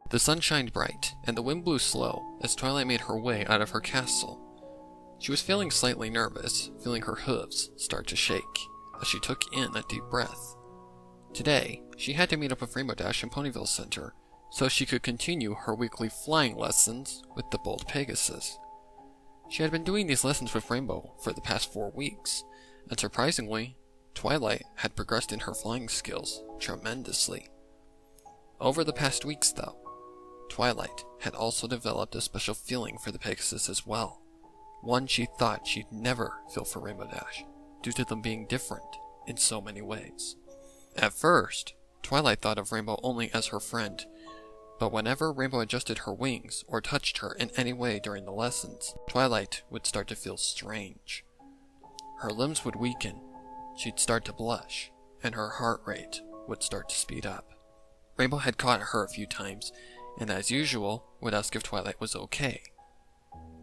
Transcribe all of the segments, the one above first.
The sun shined bright, and the wind blew slow as Twilight made her way out of her castle. She was feeling slightly nervous, feeling her hooves start to shake as she took in a deep breath. Today, she had to meet up with Rainbow Dash in Ponyville Center so she could continue her weekly flying lessons with the Bold Pegasus. She had been doing these lessons with Rainbow for the past 4 weeks, and surprisingly, Twilight had progressed in her flying skills tremendously. Over the past weeks, though, Twilight had also developed a special feeling for the Pegasus as well. One she thought she'd never feel for Rainbow Dash, due to them being different in so many ways. At first, Twilight thought of Rainbow only as her friend, but whenever Rainbow adjusted her wings or touched her in any way during the lessons, Twilight would start to feel strange. Her limbs would weaken, she'd start to blush, and her heart rate would start to speed up. Rainbow had caught her a few times, and as usual, would ask if Twilight was okay.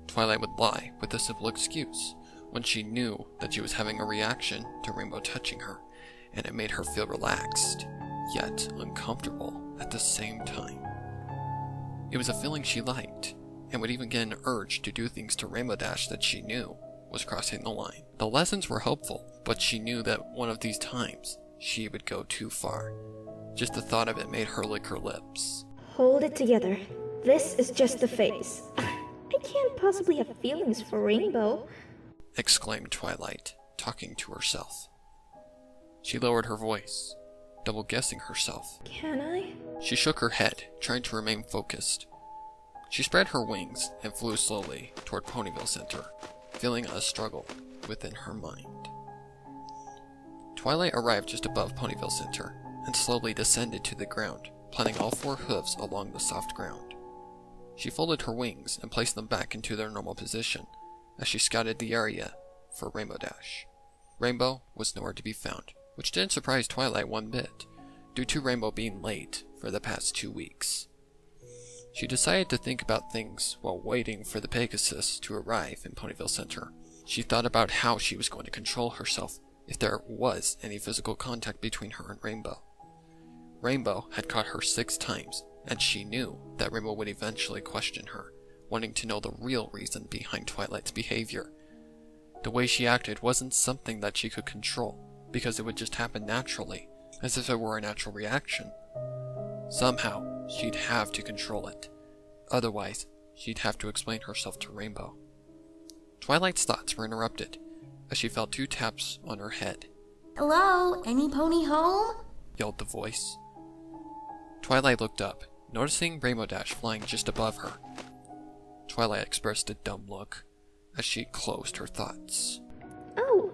Twilight would lie with a simple excuse when she knew that she was having a reaction to Rainbow touching her, and it made her feel relaxed, yet uncomfortable at the same time. It was a feeling she liked, and would even get an urge to do things to Rainbow Dash that she knew was crossing the line. The lessons were helpful, but she knew that one of these times she would go too far. Just the thought of it made her lick her lips. Hold it together. This is just a phase. I can't possibly have feelings for Rainbow, exclaimed Twilight, talking to herself. She lowered her voice, double guessing herself. Can I? She shook her head, trying to remain focused. She spread her wings and flew slowly toward Ponyville Center, feeling a struggle within her mind. Twilight arrived just above Ponyville Center and slowly descended to the ground, planting all 4 hooves along the soft ground. She folded her wings and placed them back into their normal position as she scouted the area for Rainbow Dash. Rainbow was nowhere to be found, which didn't surprise Twilight one bit, due to Rainbow being late for the past 2 weeks. She decided to think about things while waiting for the Pegasus to arrive in Ponyville Center. She thought about how she was going to control herself if there was any physical contact between her and Rainbow. Rainbow had caught her 6 times, and she knew that Rainbow would eventually question her, wanting to know the real reason behind Twilight's behavior. The way she acted wasn't something that she could control, because it would just happen naturally, as if it were a natural reaction. Somehow, she'd have to control it. Otherwise, she'd have to explain herself to Rainbow. Twilight's thoughts were interrupted, as she felt 2 taps on her head. "Hello? Any pony home?" yelled the voice. Twilight looked up, noticing Rainbow Dash flying just above her. Twilight expressed a dumb look as she closed her thoughts. Oh,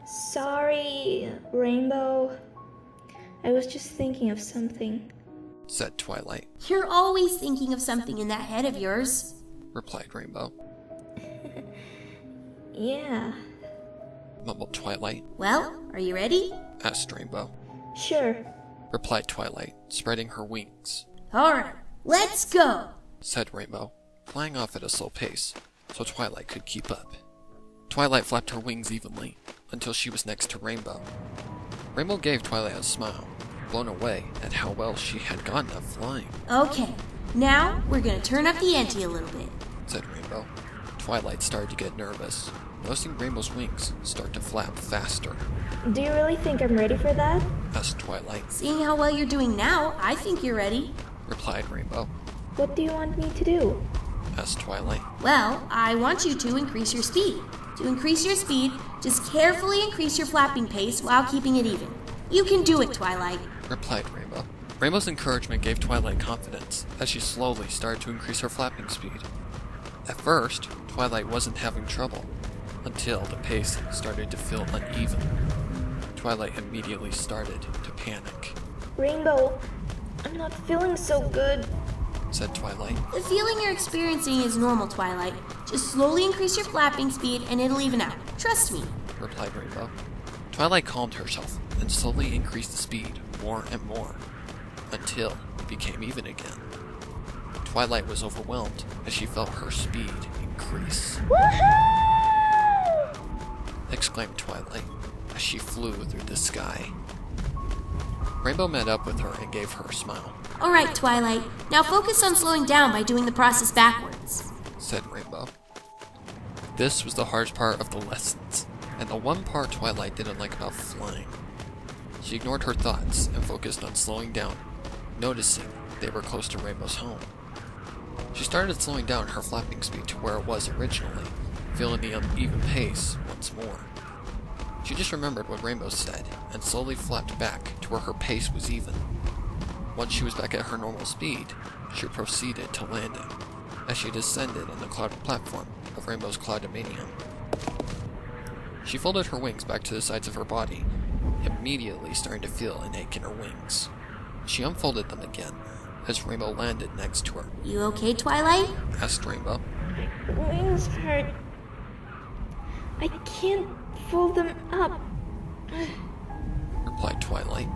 sorry, Rainbow. I was just thinking of something, said Twilight. "You're always thinking of something in that head of yours," replied Rainbow. Yeah. Mumbled Twilight. "Well, are you ready?" asked Rainbow. Sure, replied Twilight, spreading her wings. "Alright, let's go," said Rainbow, flying off at a slow pace, so Twilight could keep up. Twilight flapped her wings evenly, until she was next to Rainbow. Rainbow gave Twilight a smile, blown away at how well she had gotten at flying. "Okay, now we're gonna turn up the ante a little bit," said Rainbow. Twilight started to get nervous, noticing Rainbow's wings start to flap faster. Do you really think I'm ready for that? asked Twilight. "Seeing how well you're doing now, I think you're ready," replied Rainbow. What do you want me to do? asked Twilight. "Well, I want you to increase your speed. To increase your speed, just carefully increase your flapping pace while keeping it even. You can do it, Twilight," replied Rainbow. Rainbow's encouragement gave Twilight confidence as she slowly started to increase her flapping speed. At first, Twilight wasn't having trouble, until the pace started to feel uneven. Twilight immediately started to panic. Rainbow, I'm not feeling so good, said Twilight. "The feeling you're experiencing is normal, Twilight. Just slowly increase your flapping speed and it'll even out. Trust me," replied Rainbow. Twilight calmed herself and slowly increased the speed more and more, until it became even again. Twilight was overwhelmed as she felt her speed increase. Woohoo! Exclaimed Twilight as she flew through the sky. Rainbow met up with her and gave her a smile. Alright, Twilight, now focus on slowing down by doing the process backwards, said Rainbow. This was the hardest part of the lessons, and the one part Twilight didn't like about flying. She ignored her thoughts and focused on slowing down, noticing they were close to Rainbow's home. She started slowing down her flapping speed to where it was originally, feeling the uneven pace once more. She just remembered what Rainbow said, and slowly flapped back to where her pace was even. Once she was back at her normal speed, she proceeded to landing, as she descended on the cloud platform of Rainbow's Cloudominium. She folded her wings back to the sides of her body, immediately starting to feel an ache in her wings. She unfolded them again, as Rainbow landed next to her. You okay, Twilight? Asked Rainbow. My wings hurt. I can't fold them up. Replied Twilight.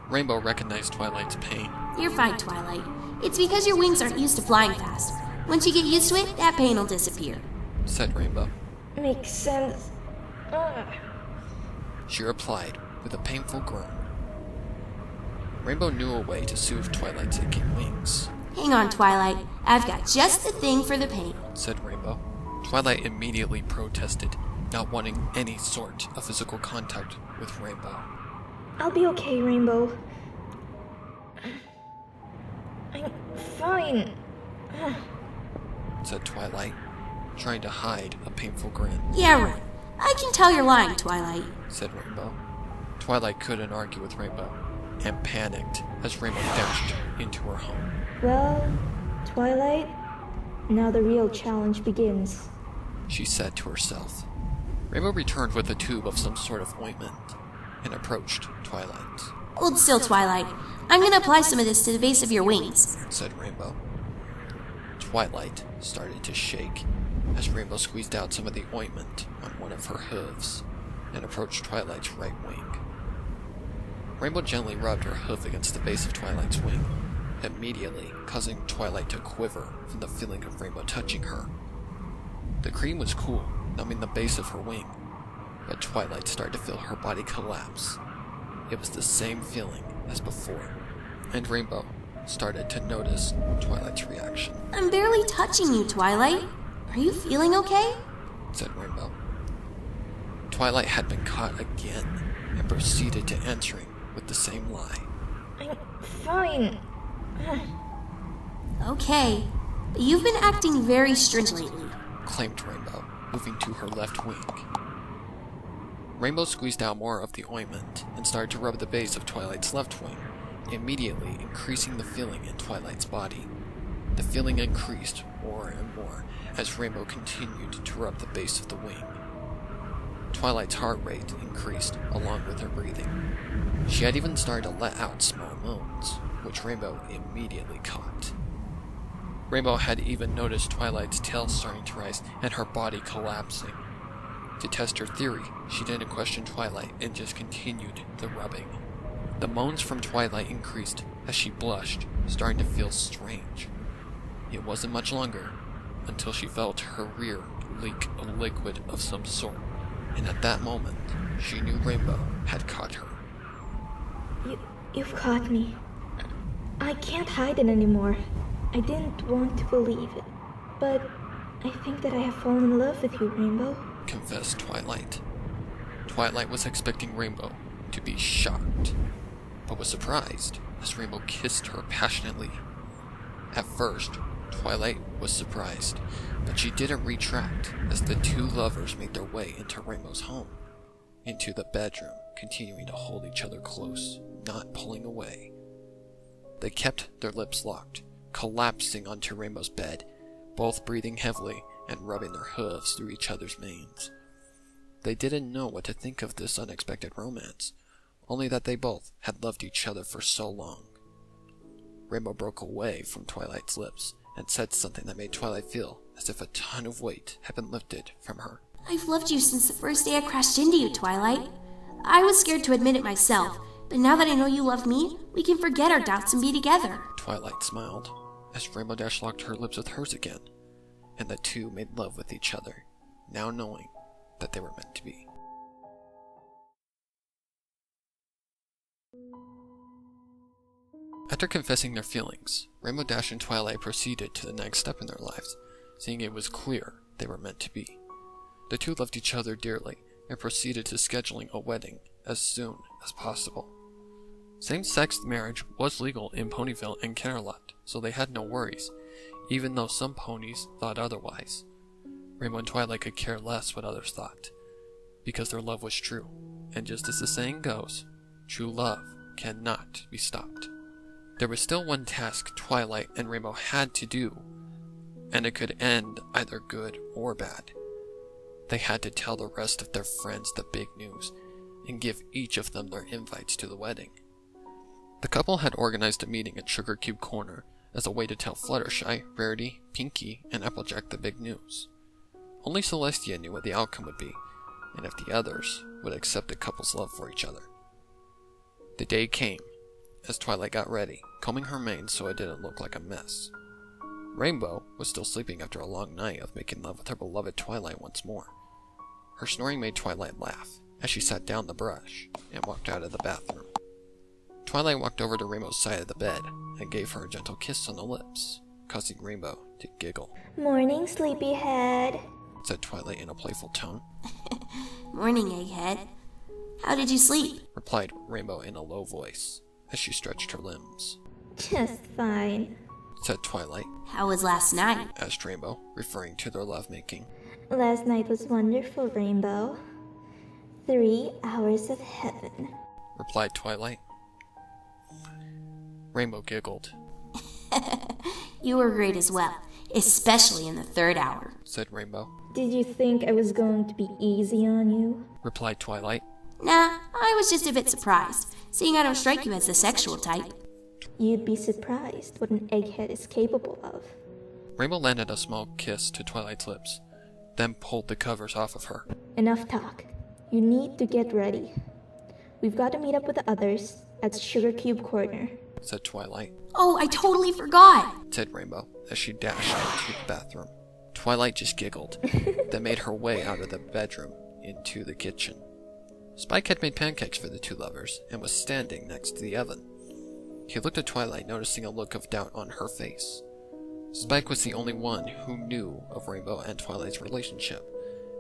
Rainbow recognized Twilight's pain. You're fine, Twilight. It's because your wings aren't used to flying fast. Once you get used to it, that pain will disappear, said Rainbow. Makes sense. She replied with a painful groan. Rainbow knew a way to soothe Twilight's aching wings. Hang on, Twilight. I've got just the thing for the pain, said Rainbow. Twilight immediately protested, not wanting any sort of physical contact with Rainbow. I'll be okay, Rainbow. I'm fine. Said Twilight, trying to hide a painful grin. Yeah, right. I can tell you're lying, Twilight, said Rainbow. Twilight couldn't argue with Rainbow, and panicked as Rainbow dashed into her home. Well, Twilight, now the real challenge begins, she said to herself. Rainbow returned with a tube of some sort of ointment and approached Twilight. Hold still, Twilight. I'm gonna apply some of this to the base of your wings, said Rainbow. Twilight started to shake as Rainbow squeezed out some of the ointment on one of her hooves and approached Twilight's right wing. Rainbow gently rubbed her hoof against the base of Twilight's wing, immediately causing Twilight to quiver from the feeling of Rainbow touching her. The cream was cool, numbing the base of her wing, but Twilight started to feel her body collapse. It was the same feeling as before, and Rainbow started to notice Twilight's reaction. I'm barely touching you, Twilight. Are you feeling okay? Said Rainbow. Twilight had been caught again and proceeded to answering with the same lie. I'm fine. Okay, but you've been acting very strange lately, claimed Rainbow, moving to her left wing. Rainbow squeezed out more of the ointment and started to rub the base of Twilight's left wing, immediately increasing the feeling in Twilight's body. The feeling increased more and more as Rainbow continued to rub the base of the wing. Twilight's heart rate increased along with her breathing. She had even started to let out small moans, which Rainbow immediately caught. Rainbow had even noticed Twilight's tail starting to rise and her body collapsing. To test her theory, she didn't question Twilight and just continued the rubbing. The moans from Twilight increased as she blushed, starting to feel strange. It wasn't much longer until she felt her rear leak a liquid of some sort, and at that moment, she knew Rainbow had caught her. You've caught me. I can't hide it anymore. I didn't want to believe it, but I think that I have fallen in love with you, Rainbow, confessed Twilight. Twilight was expecting Rainbow to be shocked, but was surprised as Rainbow kissed her passionately. At first, Twilight was surprised, but she didn't retract as the two lovers made their way into Rainbow's home, into the bedroom, continuing to hold each other close, not pulling away. They kept their lips locked, collapsing onto Rainbow's bed, both breathing heavily and rubbing their hooves through each other's manes. They didn't know what to think of this unexpected romance, only that they both had loved each other for so long. Rainbow broke away from Twilight's lips and said something that made Twilight feel as if a ton of weight had been lifted from her. I've loved you since the first day I crashed into you, Twilight. I was scared to admit it myself, but now that I know you love me, we can forget our doubts and be together. Twilight smiled as Rainbow Dash locked her lips with hers again, and the two made love with each other, now knowing that they were meant to be. After confessing their feelings, Rainbow Dash and Twilight proceeded to the next step in their lives, seeing it was clear they were meant to be. The two loved each other dearly and proceeded to scheduling a wedding as soon as possible. Same-sex marriage was legal in Ponyville and Camelot, so they had no worries, even though some ponies thought otherwise. Rainbow and Twilight could care less what others thought, because their love was true, and just as the saying goes, true love cannot be stopped. There was still one task Twilight and Rainbow had to do, and it could end either good or bad. They had to tell the rest of their friends the big news, and give each of them their invites to the wedding. The couple had organized a meeting at Sugar Cube Corner as a way to tell Fluttershy, Rarity, Pinkie, and Applejack the big news. Only Celestia knew what the outcome would be, and if the others would accept the couple's love for each other. The day came, as Twilight got ready, combing her mane so it didn't look like a mess. Rainbow was still sleeping after a long night of making love with her beloved Twilight once more. Her snoring made Twilight laugh as she sat down the brush and walked out of the bathroom. Twilight walked over to Rainbow's side of the bed and gave her a gentle kiss on the lips, causing Rainbow to giggle. Morning, sleepyhead, said Twilight in a playful tone. Morning, Egghead. How did you sleep? Replied Rainbow in a low voice as she stretched her limbs. Just fine, said Twilight. How was last night? Asked Rainbow, referring to their lovemaking. Last night was wonderful, Rainbow. 3 hours of heaven, replied Twilight. Rainbow giggled. You were great as well, especially in the 3rd hour, said Rainbow. Did you think I was going to be easy on you? Replied Twilight. Nah, I was just a bit surprised, seeing I don't strike you as the sexual type. You'd be surprised what an egghead is capable of. Rainbow landed a small kiss to Twilight's lips, then pulled the covers off of her. Enough talk. You need to get ready. We've got to meet up with the others at Sugar Cube Corner, said Twilight. Oh, I totally forgot, said Rainbow as she dashed into the bathroom. Twilight just giggled, then made her way out of the bedroom into the kitchen. Spike had made pancakes for the two lovers and was standing next to the oven. He looked at Twilight, noticing a look of doubt on her face. Spike was the only one who knew of Rainbow and Twilight's relationship,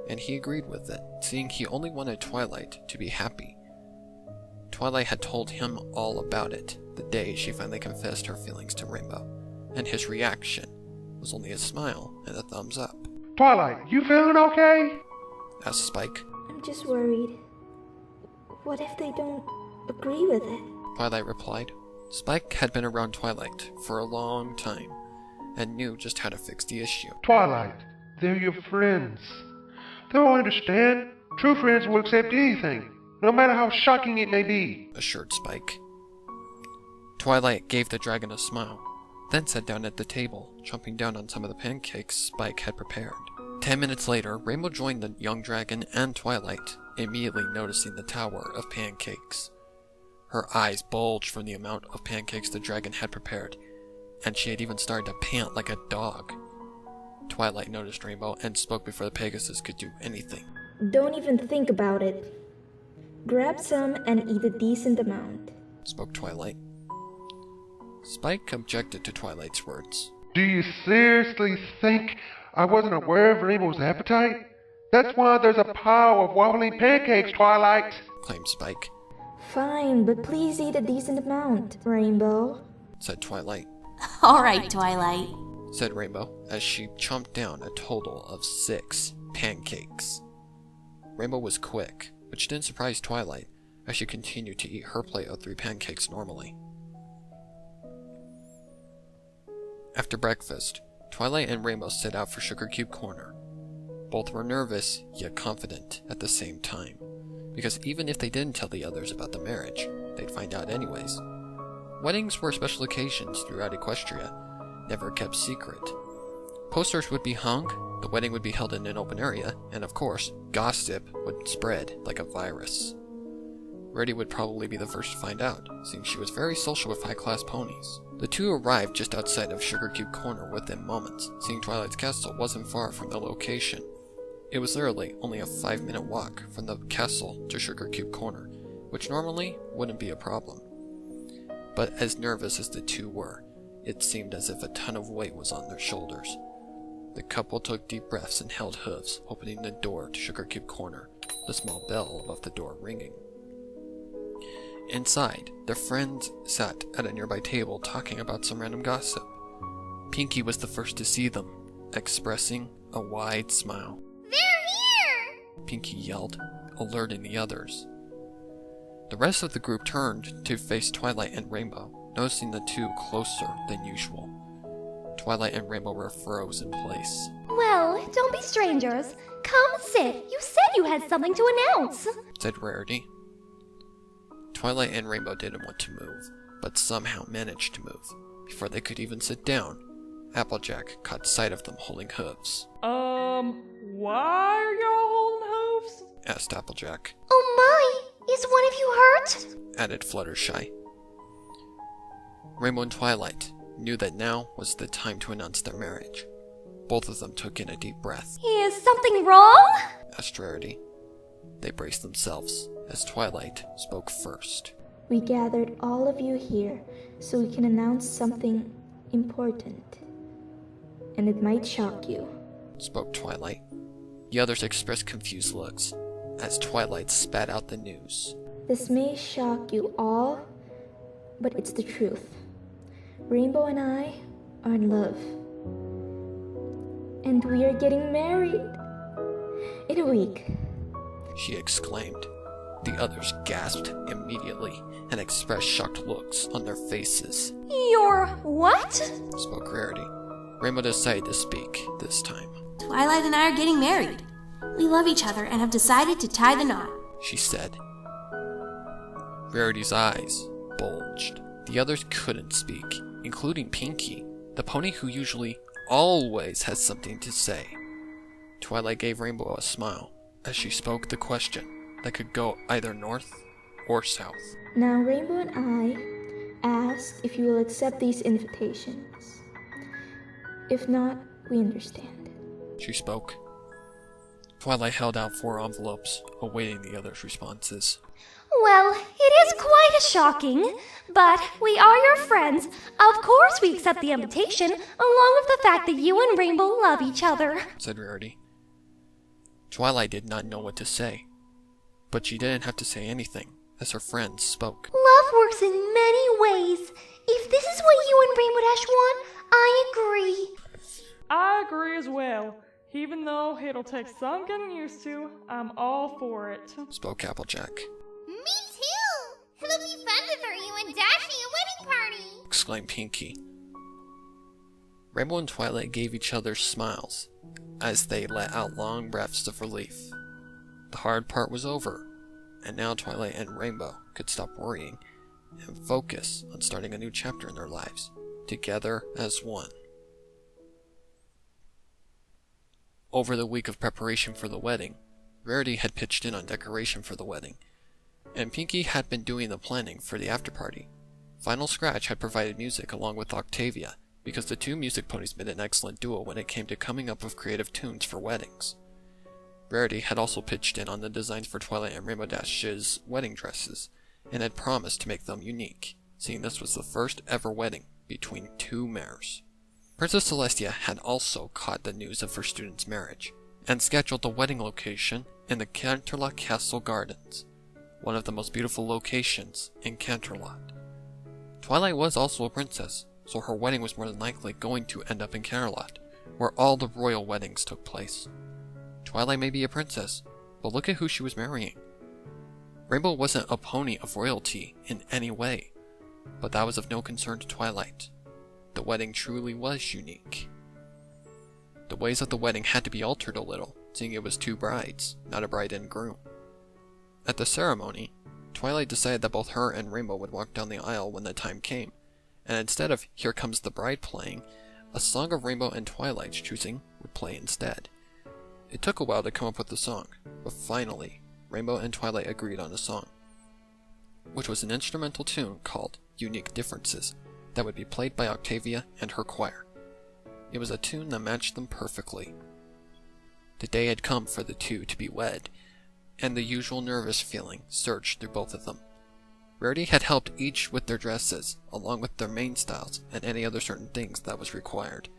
and he agreed with it, seeing he only wanted Twilight to be happy. Twilight had told him all about it the day she finally confessed her feelings to Rainbow, and his reaction was only a smile and a thumbs up. Twilight, you feeling okay? Asked Spike. I'm just worried. What if they don't agree with it? Twilight replied. Spike had been around Twilight for a long time, and knew just how to fix the issue. Twilight, they're your friends. They'll understand. True friends will accept anything, no matter how shocking it may be, assured Spike. Twilight gave the dragon a smile, then sat down at the table, chomping down on some of the pancakes Spike had prepared. 10 minutes later, Rainbow joined the young dragon and Twilight, immediately noticing the tower of pancakes. Her eyes bulged from the amount of pancakes the dragon had prepared, and she had even started to pant like a dog. Twilight noticed Rainbow and spoke before the Pegasus could do anything. Don't even think about it. Grab some and eat a decent amount, spoke Twilight. Spike objected to Twilight's words. Do you seriously think I wasn't aware of Rainbow's appetite? That's why there's a pile of wobbling pancakes, Twilight, claimed Spike. Fine, but please eat a decent amount, Rainbow, said Twilight. All right, Twilight, said Rainbow as she chomped down a total of 6 pancakes. Rainbow was quick, which didn't surprise Twilight as she continued to eat her plate of 3 pancakes normally. After breakfast, Twilight and Rainbow set out for Sugar Cube Corner. Both were nervous, yet confident at the same time, because even if they didn't tell the others about the marriage, they'd find out anyways. Weddings were special occasions throughout Equestria, never kept secret. Posters would be hung, the wedding would be held in an open area, and of course, gossip would spread like a virus. Rarity would probably be the first to find out, seeing she was very social with high-class ponies. The two arrived just outside of Sugar Cube Corner within moments, seeing Twilight's castle wasn't far from the location. It was literally only a 5-minute walk from the castle to Sugar Cube Corner, which normally wouldn't be a problem. But as nervous as the two were, it seemed as if a ton of weight was on their shoulders. The couple took deep breaths and held hooves, opening the door to Sugar Cube Corner, the small bell above the door ringing. Inside, their friends sat at a nearby table talking about some random gossip. Pinky was the first to see them, expressing a wide smile. They're here! Pinky yelled, alerting the others. The rest of the group turned to face Twilight and Rainbow, noticing the two closer than usual. Twilight and Rainbow were froze in place. Well, don't be strangers. Come sit. You said you had something to announce, Said Rarity. Twilight and Rainbow didn't want to move, but somehow managed to move. Before they could even sit down, Applejack caught sight of them holding hooves. Why are y'all holding hooves? Asked Applejack. Oh my! Is one of you hurt? Added Fluttershy. Rainbow and Twilight knew that now was the time to announce their marriage. Both of them took in a deep breath. Is something wrong? Asked Rarity. They braced themselves as Twilight spoke first. We gathered all of you here so we can announce something important. And it might shock you. Spoke Twilight. The others expressed confused looks as Twilight spat out the news. This may shock you all, but it's the truth. Rainbow and I are in love. And we are getting married in a week. She exclaimed. The others gasped immediately and expressed shocked looks on their faces. You're what? Spoke Rarity. Rainbow decided to speak this time. Twilight and I are getting married. We love each other and have decided to tie the knot. She said. Rarity's eyes bulged. The others couldn't speak, including Pinky, the pony who usually always has something to say. Twilight gave Rainbow a smile as she spoke the question that could go either north or south. Now Rainbow and I asked if you will accept these invitations. If not, we understand. She spoke. Twilight held out 4 envelopes, awaiting the others' responses. Well, it is quite shocking, but we are your friends. Of course we accept the invitation, along with the fact that you and Rainbow love each other, Said Rarity. Twilight did not know what to say, but she didn't have to say anything, as her friends spoke. Love works in many ways. If this is what you and Rainbow Dash want, I agree. I agree as well. Even though it'll take some getting used to, I'm all for it. Spoke Applejack. Me too! It'll be fun to throw you and Dashy a wedding party! Exclaimed Pinky. Rainbow and Twilight gave each other smiles as they let out long breaths of relief. The hard part was over, and now Twilight and Rainbow could stop worrying and focus on starting a new chapter in their lives, together as one. Over the week of preparation for the wedding, Rarity had pitched in on decoration for the wedding, and Pinky had been doing the planning for the after-party. Final Scratch had provided music along with Octavia, because the two music ponies made an excellent duo when it came to coming up with creative tunes for weddings. Rarity had also pitched in on the designs for Twilight and Rainbow Dash's wedding dresses, and had promised to make them unique, seeing this was the first ever wedding between 2 mares. Princess Celestia had also caught the news of her student's marriage, and scheduled the wedding location in the Canterlot Castle Gardens, one of the most beautiful locations in Canterlot. Twilight was also a princess, so her wedding was more than likely going to end up in Canterlot, where all the royal weddings took place. Twilight may be a princess, but look at who she was marrying. Rainbow wasn't a pony of royalty in any way, but that was of no concern to Twilight. The wedding truly was unique. The ways of the wedding had to be altered a little, seeing it was 2 brides, not a bride and groom. At the ceremony, Twilight decided that both her and Rainbow would walk down the aisle when the time came, and instead of Here Comes the Bride playing, a song of Rainbow and Twilight's choosing would play instead. It took a while to come up with the song, but finally, Rainbow and Twilight agreed on a song, which was an instrumental tune called Unique Differences, that would be played by Octavia and her choir. It was a tune that matched them perfectly. The day had come for the two to be wed, and the usual nervous feeling surged through both of them. Rarity had helped each with their dresses, along with their main styles and any other certain things that was required.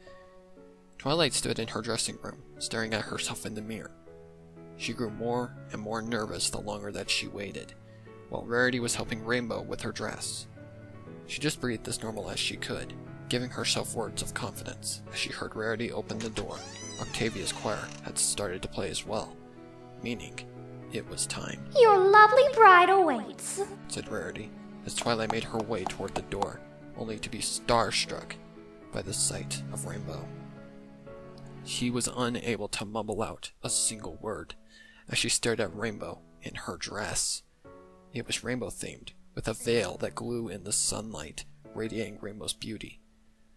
Twilight stood in her dressing room, staring at herself in the mirror. She grew more and more nervous the longer that she waited, while Rarity was helping Rainbow with her dress. She just breathed as normal as she could, giving herself words of confidence as she heard Rarity open the door. Octavia's choir had started to play as well, meaning it was time. Your lovely bride awaits, said Rarity, as Twilight made her way toward the door, only to be starstruck by the sight of Rainbow. She was unable to mumble out a single word as she stared at Rainbow in her dress. It was rainbow-themed, with a veil that glowed in the sunlight, radiating Rainbow's beauty.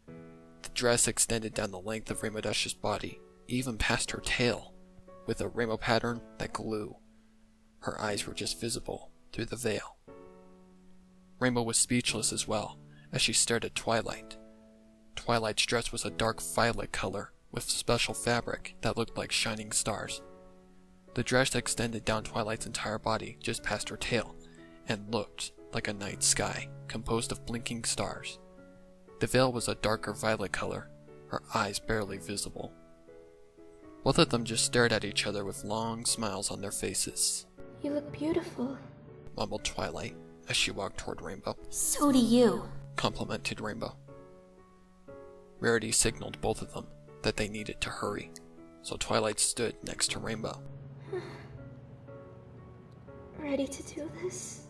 The dress extended down the length of Rainbow Dash's body, even past her tail, with a rainbow pattern that glowed. Her eyes were just visible through the veil. Rainbow was speechless as well, as she stared at Twilight. Twilight's dress was a dark violet color, with special fabric that looked like shining stars. The dress extended down Twilight's entire body just past her tail, and looked like a night sky composed of blinking stars. The veil was a darker violet color, her eyes barely visible. Both of them just stared at each other with long smiles on their faces. You look beautiful, mumbled Twilight as she walked toward Rainbow. So do you. Complimented Rainbow. Rarity signaled both of them that they needed to hurry, so Twilight stood next to Rainbow. Ready to do this?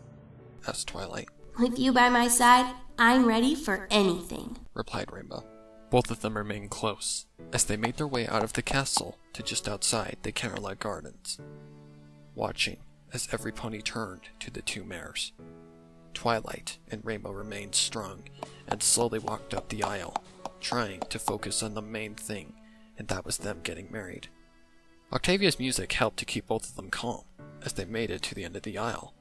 Asked Twilight. With you by my side, I'm ready for anything, replied Rainbow. Both of them remained close, as they made their way out of the castle to just outside the Candlelight Gardens, watching as every pony turned to the two mares. Twilight and Rainbow remained strung and slowly walked up the aisle, trying to focus on the main thing, and that was them getting married. Octavia's music helped to keep both of them calm as they made it to the end of the aisle.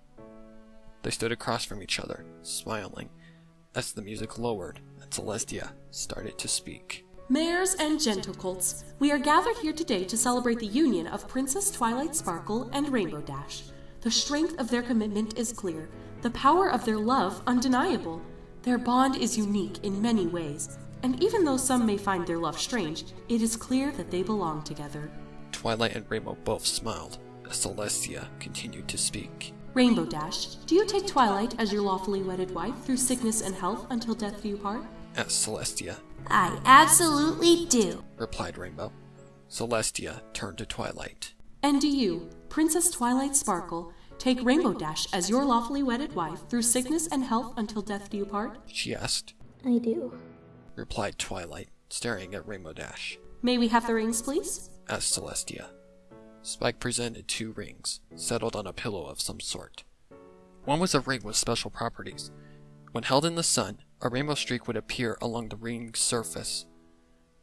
They stood across from each other, smiling, as the music lowered and Celestia started to speak. Mares and gentlecolts, we are gathered here today to celebrate the union of Princess Twilight Sparkle and Rainbow Dash. The strength of their commitment is clear, the power of their love undeniable. Their bond is unique in many ways, and even though some may find their love strange, it is clear that they belong together. Twilight and Rainbow both smiled as Celestia continued to speak. Rainbow Dash, do you take Twilight as your lawfully wedded wife through sickness and health until death do you part? Asked Celestia. I absolutely do, replied Rainbow. Celestia turned to Twilight. And do you, Princess Twilight Sparkle, take Rainbow Dash as your lawfully wedded wife through sickness and health until death do you part? She asked. I do, replied Twilight, staring at Rainbow Dash. May we have the rings, please? Asked Celestia. Spike presented 2 rings, settled on a pillow of some sort. One was a ring with special properties. When held in the sun, a rainbow streak would appear along the ring's surface.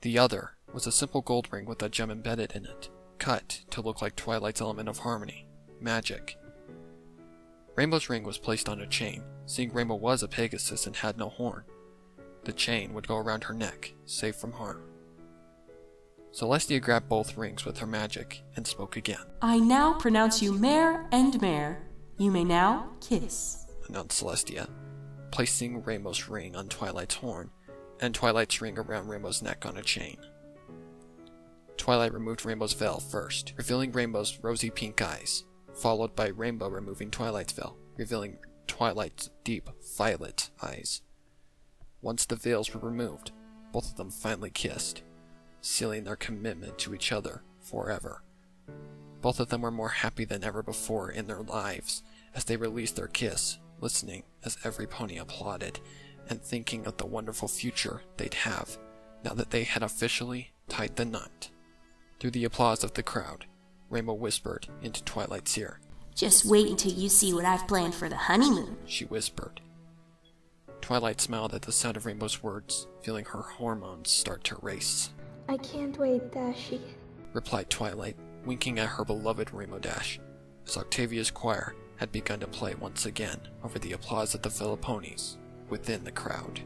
The other was a simple gold ring with a gem embedded in it, cut to look like Twilight's element of harmony, magic. Rainbow's ring was placed on a chain, seeing Rainbow was a Pegasus and had no horn. The chain would go around her neck, safe from harm. Celestia grabbed both rings with her magic and spoke again. I now pronounce you mare and mare. You may now kiss, announced Celestia, placing Rainbow's ring on Twilight's horn, and Twilight's ring around Rainbow's neck on a chain. Twilight removed Rainbow's veil first, revealing Rainbow's rosy pink eyes, followed by Rainbow removing Twilight's veil, revealing Twilight's deep violet eyes. Once the veils were removed, both of them finally kissed, sealing their commitment to each other forever. Both of them were more happy than ever before in their lives as they released their kiss, listening as every pony applauded and thinking of the wonderful future they'd have now that they had officially tied the knot. Through the applause of the crowd, Rainbow whispered into Twilight's ear. Just wait until you see what I've planned for the honeymoon, she whispered. Twilight smiled at the sound of Rainbow's words, feeling her hormones start to race. I can't wait, Dashy, replied Twilight, winking at her beloved Rainbow Dash, as Octavia's choir had begun to play once again over the applause of the fellow ponies within the crowd.